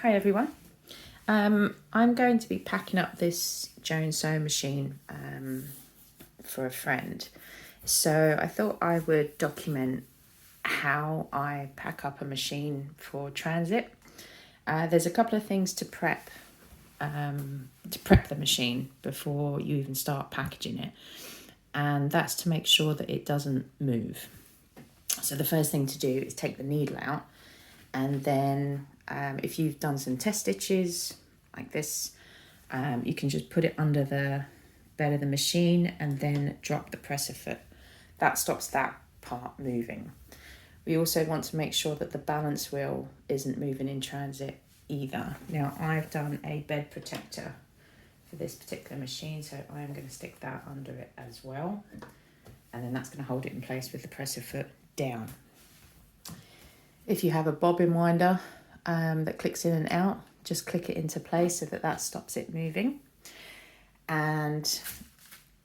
Hi everyone. I'm going to be packing up this Jones sewing machine for a friend. So I thought I would document how I pack up a machine for transit. There's a couple of things to prep the machine before you even start packaging it. And that's to make sure that it doesn't move. So the first thing to do is take the needle out, and then if you've done some test stitches like this, you can just put it under the bed of the machine and then drop the presser foot. That stops that part moving. We also want to make sure that the balance wheel isn't moving in transit either. Now I've done a bed protector for this particular machine, so I am going to stick that under it as well, and then that's going to hold it in place with the presser foot down. If you have a bobbin winder that clicks in and out, just click it into place so that stops it moving. And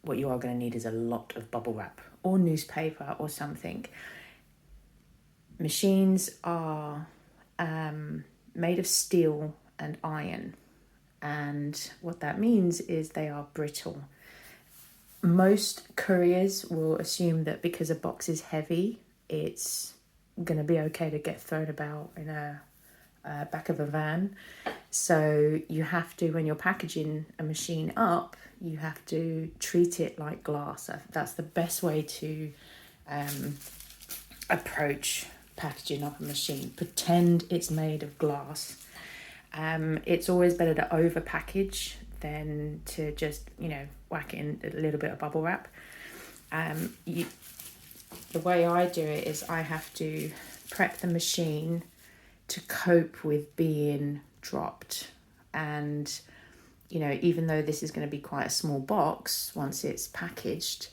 what you are going to need is a lot of bubble wrap or newspaper or something. Machines are made of steel and iron, and what that means is they are brittle. Most couriers will assume that because a box is heavy, it's going to be okay to get thrown about in a back of a van. So you have to, when you're packaging a machine up, you have to treat it like glass. That's the best way to approach packaging up a machine. Pretend it's made of glass. It's always better to over package than to just, whack in a little bit of bubble wrap. The way I do it is I have to prep the machine to cope with being dropped. And, even though this is going to be quite a small box, once it's packaged,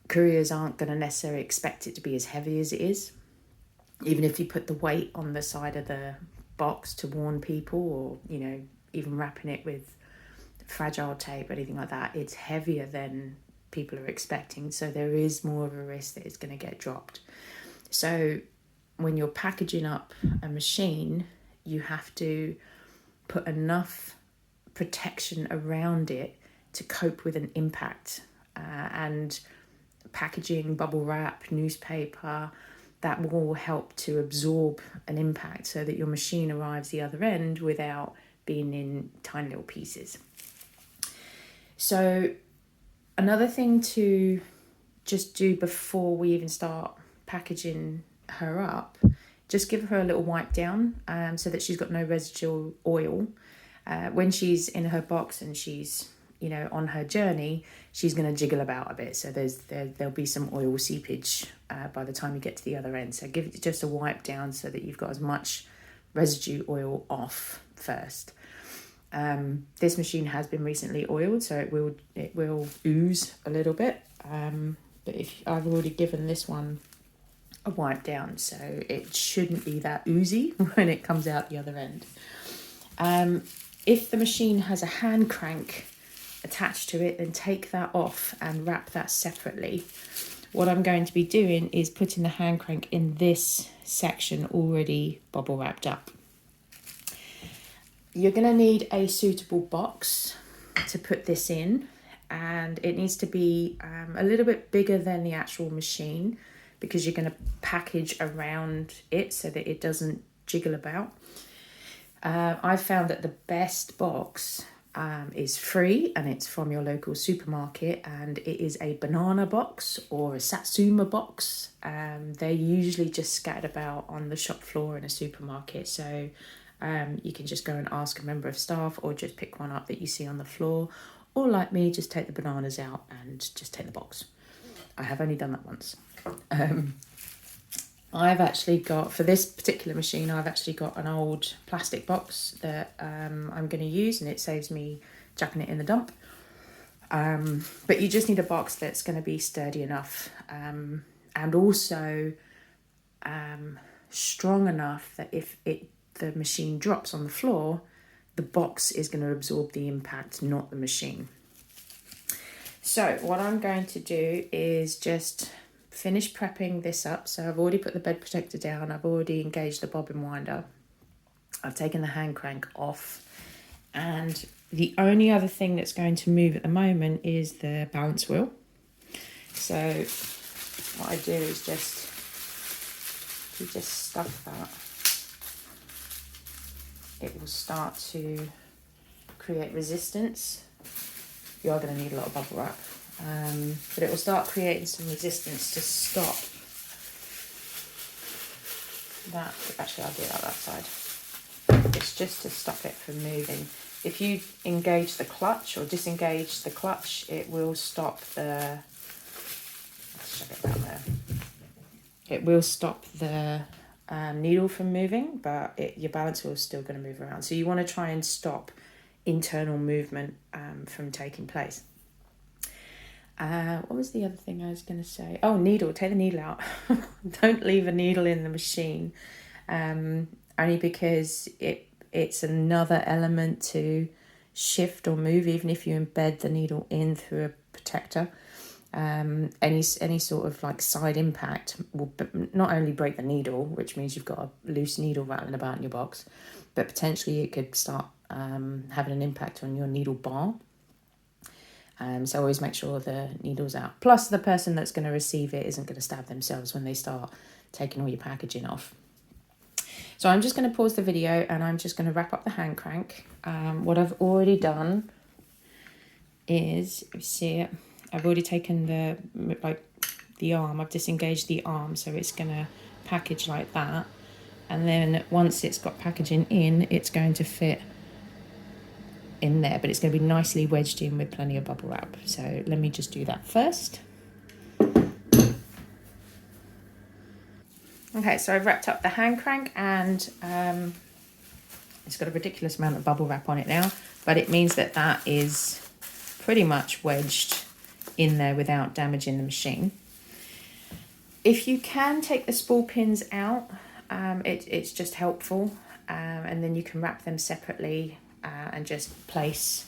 couriers aren't going to necessarily expect it to be as heavy as it is. Even if you put the weight on the side of the box to warn people, or, even wrapping it with fragile tape or anything like that, it's heavier than people are expecting. So there is more of a risk that it's going to get dropped. So when you're packaging up a machine, you have to put enough protection around it to cope with an impact. And packaging, bubble wrap, newspaper, that will help to absorb an impact so that your machine arrives the other end without being in tiny little pieces. So another thing to just do before we even start packaging her up, just give her a little wipe down so that she's got no residual oil. When she's in her box and she's on her journey, she's going to jiggle about a bit, so there'll be some oil seepage by the time you get to the other end. So give it just a wipe down so that you've got as much residue oil off first. This machine has been recently oiled, so it will ooze a little bit, but if I've already given this one a wipe down, so it shouldn't be that oozy when it comes out the other end. If the machine has a hand crank attached to it, then take that off and wrap that separately. What I'm going to be doing is putting the hand crank in this section already bubble wrapped up. You're going to need a suitable box to put this in, and it needs to be a little bit bigger than the actual machine, because you're going to package around it so that it doesn't jiggle about. I've found that the best box is free, and it's from your local supermarket, and it is a banana box or a satsuma box. They're usually just scattered about on the shop floor in a supermarket, so you can just go and ask a member of staff, or just pick one up that you see on the floor, or like me, just take the bananas out and just take the box. I have only done that once. I've actually got, for this particular machine, I've actually got an old plastic box that I'm going to use, and it saves me chucking it in the dump. But you just need a box that's going to be sturdy enough, and also strong enough that if the machine drops on the floor, the box is going to absorb the impact, not the machine. So what I'm going to do is just finish prepping this up. So I've already put the bed protector down, I've already engaged the bobbin winder, I've taken the hand crank off, and the only other thing that's going to move at the moment is the balance wheel. So what I do is just stuff that, it will start to create resistance. You are going to need a lot of bubble wrap, but it will start creating some resistance to stop that. Actually, I'll do it on that side. It's just to stop it from moving. If you engage the clutch or disengage the clutch, it will stop the, let's shove it down there. It will stop the needle from moving, but your balance wheel is still going to move around. So you want to try and stop internal movement from taking place. What was the other thing I was going to say? Oh, needle. Take the needle out. Don't leave a needle in the machine, only because it's another element to shift or move, even if you embed the needle in through a protector. Any sort of like side impact will not only break the needle, which means you've got a loose needle rattling about in your box, but potentially it could start having an impact on your needle bar. So always make sure the needle's out. Plus the person that's going to receive it isn't going to stab themselves when they start taking all your packaging off. So I'm just going to pause the video and I'm just going to wrap up the hand crank. What I've already done is, you see it, I've already taken the arm, I've disengaged the arm, so it's going to package like that. And then once it's got packaging in, it's going to fit in there, but it's going to be nicely wedged in with plenty of bubble wrap. So let me just do that first. Okay, so I've wrapped up the hand crank, and it's got a ridiculous amount of bubble wrap on it now, but it means that that is pretty much wedged in there without damaging the machine. If you can take the spool pins out, it's just helpful, and then you can wrap them separately and just place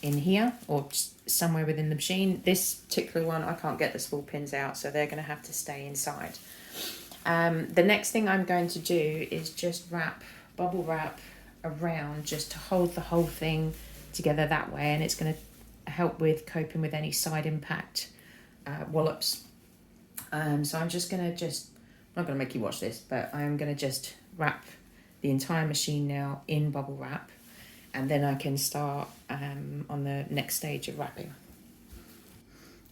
in here or just somewhere within the machine. This particular one, I can't get the spool pins out, so they're going to have to stay inside. The next thing I'm going to do is just wrap bubble wrap around just to hold the whole thing together that way, and it's going to help with coping with any side impact wallops. So I'm just going to I'm not going to make you watch this, but I'm going to just wrap the entire machine now in bubble wrap, and then I can start on the next stage of wrapping.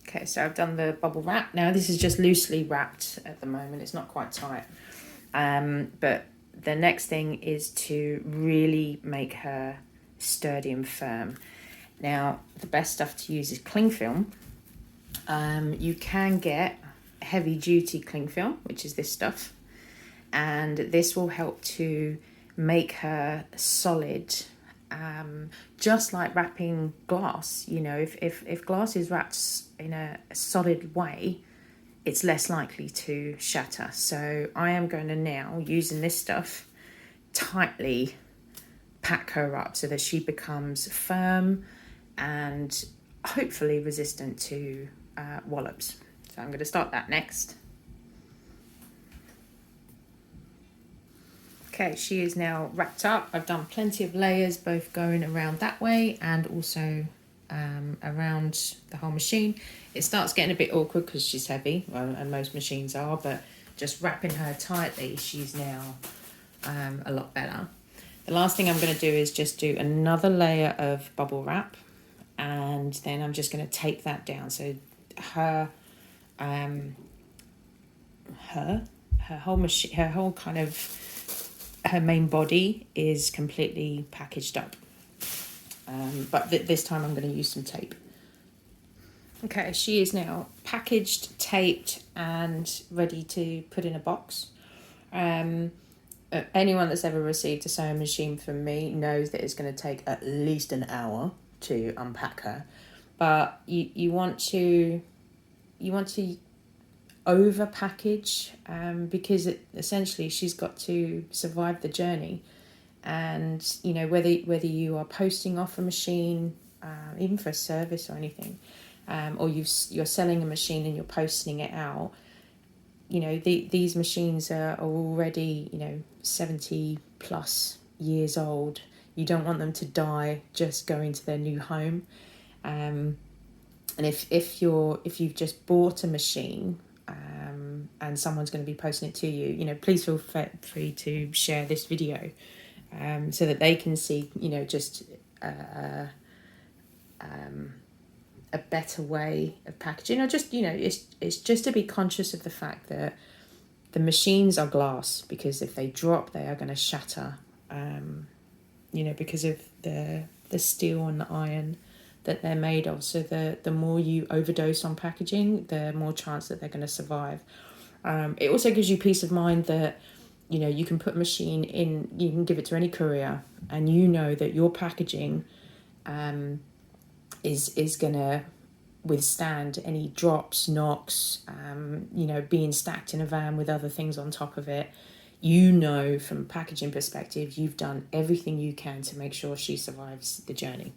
Okay, so I've done the bubble wrap. Now this is just loosely wrapped at the moment, it's not quite tight. But the next thing is to really make her sturdy and firm. Now the best stuff to use is cling film. You can get heavy duty cling film, which is this stuff, and this will help to make her solid, just like wrapping glass. You know, if glass is wrapped in a solid way, it's less likely to shatter. So I am going to now, using this stuff, tightly pack her up so that she becomes firm and hopefully resistant to wallops. So I'm going to start that next. Okay, she is now wrapped up. I've done plenty of layers, both going around that way and also around the whole machine. It starts getting a bit awkward because she's heavy, well, and most machines are, but just wrapping her tightly, she's now a lot better. The last thing I'm going to do is just do another layer of bubble wrap, and then I'm just going to tape that down. So her whole machine, her main body is completely packaged up. But this time I'm going to use some tape. Okay, she is now packaged, taped, and ready to put in a box. Anyone that's ever received a sewing machine from me knows that it's going to take at least an hour to unpack her. But you want to over package, because essentially she's got to survive the journey. And you know, whether you are posting off a machine, even for a service or anything, or you're selling a machine and you're posting it out, you know, these machines are already, you know, 70 plus years old. You don't want them to die just going to their new home. And if you've just bought a machine, and someone's going to be posting it to you, you know, please feel free to share this video, so that they can see, you know, just a better way of packaging. Or just, you know, it's just to be conscious of the fact that the machines are glass, because if they drop, they are going to shatter, you know, because of the steel and the iron that they're made of. So the more you overdose on packaging, the more chance that they're going to survive. It also gives you peace of mind that, you know, you can put a machine in, you can give it to any courier, and you know that your packaging is going to withstand any drops, knocks, you know, being stacked in a van with other things on top of it. You know, from a packaging perspective, you've done everything you can to make sure she survives the journey.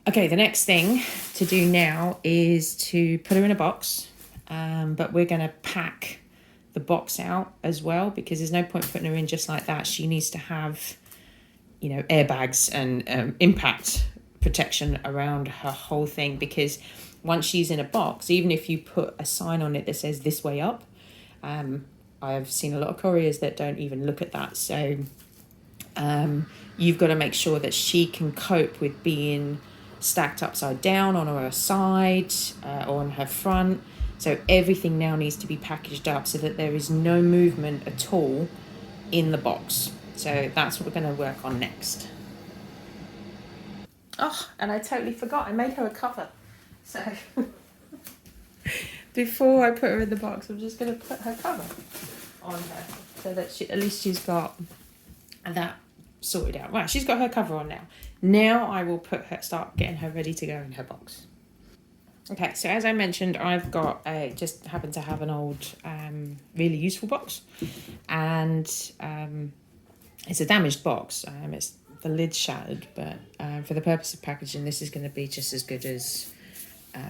Okay, the next thing to do now is to put her in a box, but we're going to pack the box out as well, because there's no point putting her in just like that. She needs to have, you know, airbags and impact protection around her whole thing, because once she's in a box, even if you put a sign on it that says "this way up," I've seen a lot of couriers that don't even look at that. So you've got to make sure that she can cope with being stacked upside down on her side, or on her front. So everything now needs to be packaged up so that there is no movement at all in the box. So that's what we're going to work on next. Oh, and I totally forgot, I made her a cover. So before I put her in the box, I'm just going to put her cover on her, so that at least she's got that sorted out. Right, she's got her cover on now. Now I will start getting her ready to go in her box. Okay, so as I mentioned, I've got just happen to have an old, really useful box, and it's a damaged box. It's the lid's shattered, but for the purpose of packaging, this is going to be just as good as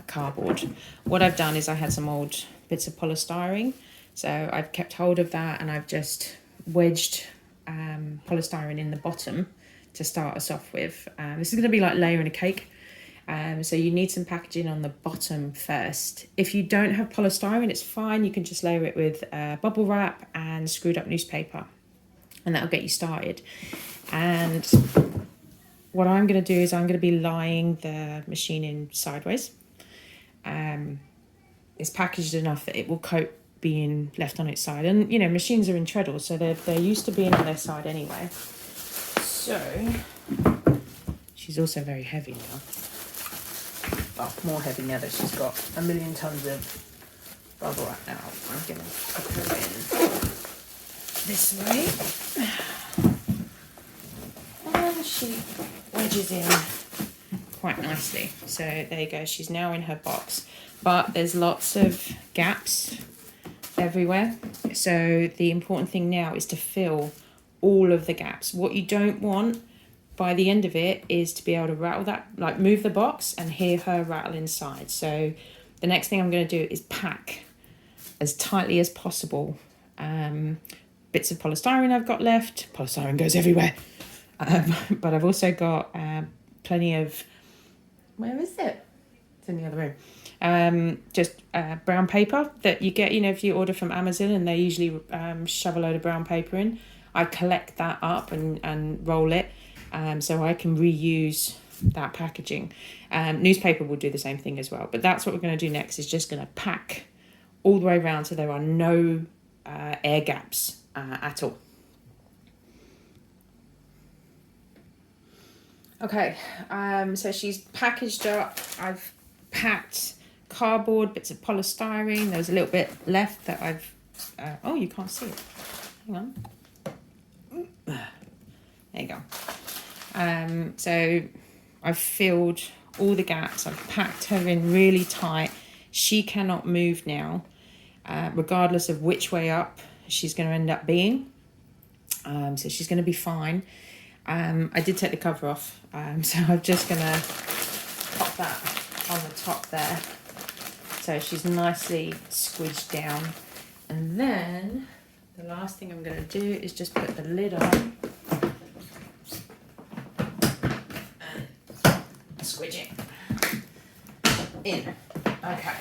cardboard. What I've done is I had some old bits of polystyrene, so I've kept hold of that, and I've just wedged polystyrene in the bottom to start us off with. This is going to be like layering a cake. So you need some packaging on the bottom first. If you don't have polystyrene, it's fine. You can just layer it with bubble wrap and screwed up newspaper, and that'll get you started. And what I'm going to do is I'm going to be lying the machine in sideways. It's packaged enough that it will cope being left on its side. And, you know, machines are in treadles, so they're used to being on their side anyway. So she's also very heavy now. Well, more heavy now that she's got a million tons of bubble wrap now. I'm going to put her in this way. And she wedges in quite nicely. So there you go. She's now in her box. But there's lots of gaps everywhere. So the important thing now is to fill all of the gaps. What you don't want by the end of it is to be able to rattle that, like move the box and hear her rattle inside. So the next thing I'm going to do is pack as tightly as possible. Bits of polystyrene I've got left. Polystyrene goes everywhere. But I've also got plenty of, where is it? It's in the other room. Just brown paper that you get, you know, if you order from Amazon, and they usually shove a load of brown paper in. I collect that up and roll it, so I can reuse that packaging. Newspaper will do the same thing as well. But that's what we're going to do next, is just going to pack all the way around so there are no air gaps at all. Okay, so she's packaged up. I've packed cardboard, bits of polystyrene. There was a little bit left that I've... oh, you can't see it. Hang on. There you go. So I've filled all the gaps. I've packed her in really tight. She cannot move now, regardless of which way up she's going to end up being. So she's going to be fine. I did take the cover off, so I'm just going to pop that on the top there. So she's nicely squidged down. And then the last thing I'm going to do is just put the lid on switch it in. Okay.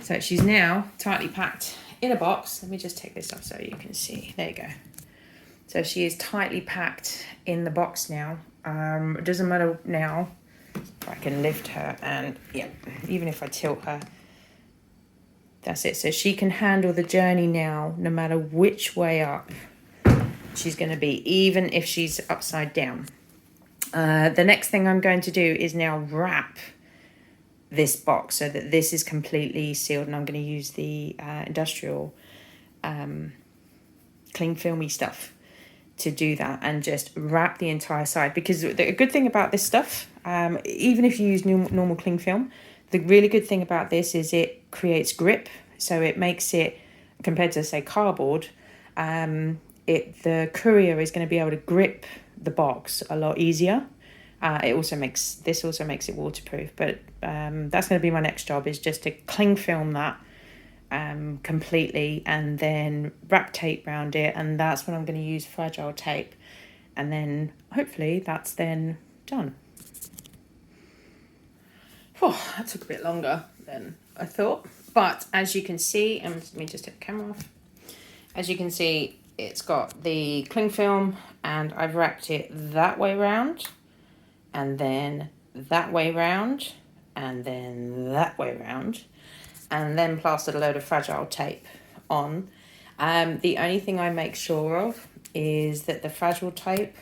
So she's now tightly packed in a box. Let me just take this off so you can see. There you go. So she is tightly packed in the box now. It doesn't matter now if I can lift her, and yeah, even if I tilt her, that's it. So she can handle the journey now, no matter which way up she's going to be, even if she's upside down. The next thing I'm going to do is now wrap this box so that this is completely sealed, and I'm going to use the industrial cling filmy stuff to do that, and just wrap the entire side. Because the good thing about this stuff, even if you use normal cling film, the really good thing about this is it creates grip. So it makes it, compared to say cardboard, the courier is going to be able to grip the box a lot easier. This also makes it waterproof, but that's going to be my next job, is just to cling film that completely, and then wrap tape around it, and that's when I'm going to use fragile tape, and then hopefully that's then done. Oh, that took a bit longer than I thought, but as you can see, and let me just take the camera off. As you can see, it's got the cling film, and I've wrapped it that way round, and then that way round, and then that way round, and then plastered a load of fragile tape on. The only thing I make sure of is that the fragile tape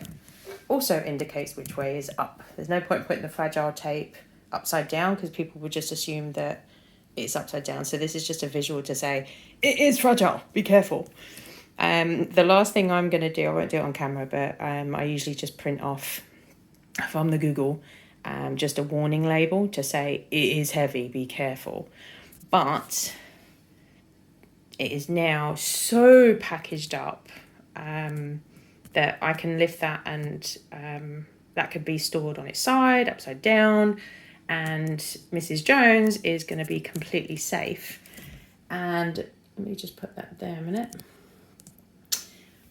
also indicates which way is up. There's no point putting the fragile tape upside down, because people would just assume that it's upside down. So this is just a visual to say, it is fragile, be careful. The last thing I'm going to do, I won't do it on camera, but I usually just print off from the Google just a warning label to say, it is heavy, be careful. But it is now so packaged up that I can lift that, and that could be stored on its side, upside down, and Mrs. Jones is going to be completely safe. And let me just put that there a minute.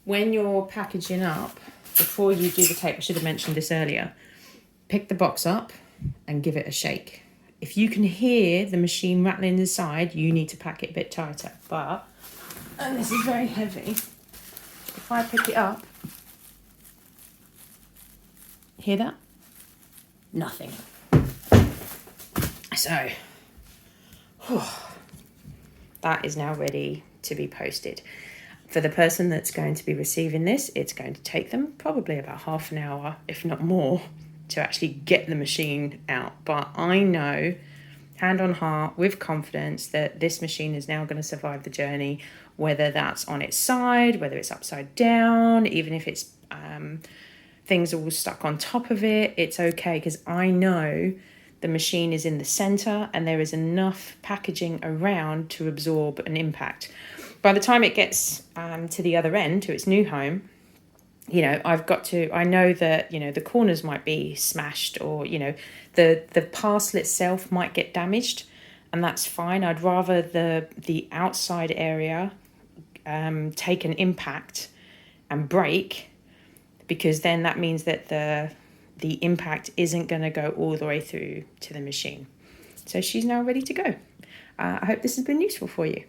When you're packaging up, before you do the tape, I should have mentioned this earlier, pick the box up and give it a shake. If you can hear the machine rattling inside, you need to pack it a bit tighter. But, and this is very heavy, if I pick it up, hear that? Nothing. So, that is now ready to be posted. For the person that's going to be receiving this, it's going to take them probably about half an hour, if not more, to actually get the machine out. But I know, hand on heart, with confidence, that this machine is now going to survive the journey, whether that's on its side, whether it's upside down, even if it's things all stuck on top of it, it's okay, because I know the machine is in the center and there is enough packaging around to absorb an impact. By the time it gets to the other end, to its new home, you know, I know that, you know, the corners might be smashed, or, you know, the parcel itself might get damaged, and that's fine. I'd rather the outside area take an impact and break, because then that means that the impact isn't going to go all the way through to the machine. So she's now ready to go. I hope this has been useful for you.